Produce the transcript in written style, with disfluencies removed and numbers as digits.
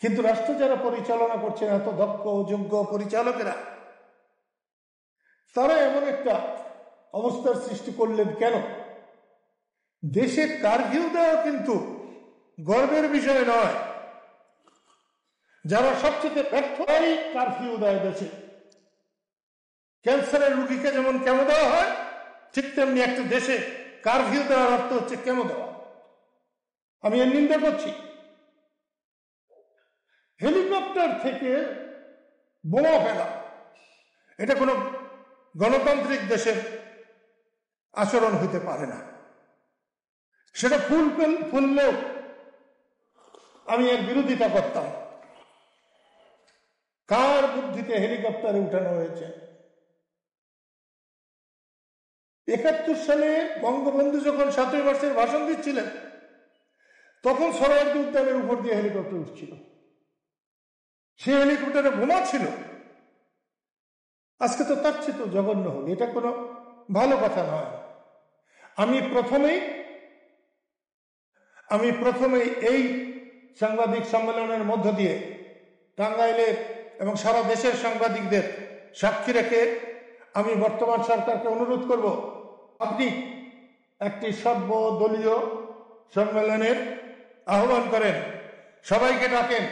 কিন্তু রাষ্ট্র যারা পরিচালনা করছেন, এত দক্ষ যোগ্য পরিচালকেরা, তারা এমন একটা অবস্থার সৃষ্টি করলেন কেন? দেশে কারফিউ দেওয়া কিন্তু গর্বের বিষয় নয়। যারা সবচেয়ে ব্যর্থ কারফিউ দেয় দেশে, ক্যান্সারের রুগীকে যেমন কেমো দেওয়া হয়, ঠিক তেমনি একটা দেশে কারফিউ দেওয়ার অর্থ হচ্ছে কেমো দেওয়া। আমি এর নিন্দা করছি। হেলিকপ্টার থেকে বোমা ফেলা, এটা কোনো গণতান্ত্রিক দেশের আচরণ হতে পারে না। সেটা ফুললেও আমি এর বিরোধিতা করতাম। কার বুদ্ধিতে হেলিকপ্টারে উঠানো হয়েছে? 71 সালে বঙ্গবন্ধু যখন 7ই মার্চের ভাষণ দিচ্ছিলেন, তখন সোহরাওয়ার্দী উদ্যানের উপর দিয়ে হেলিকপ্টার উঠছিল। সেই হেলিকপ্টারে বোমা ছিল। আজকে তো তার চেয়ে তো জঘন্য হল। এটা কোনো ভালো কথা নয়। আমি প্রথমেই এই সাংবাদিক সম্মেলনের মধ্য দিয়ে টাঙ্গাইলের এবং সারা দেশের সাংবাদিকদের সাক্ষী রেখে আমি বর্তমান সরকারকে অনুরোধ করব, আপনি একটি সর্বদলীয় সম্মেলনের আহ্বান করেন, সবাইকে ডাকেন।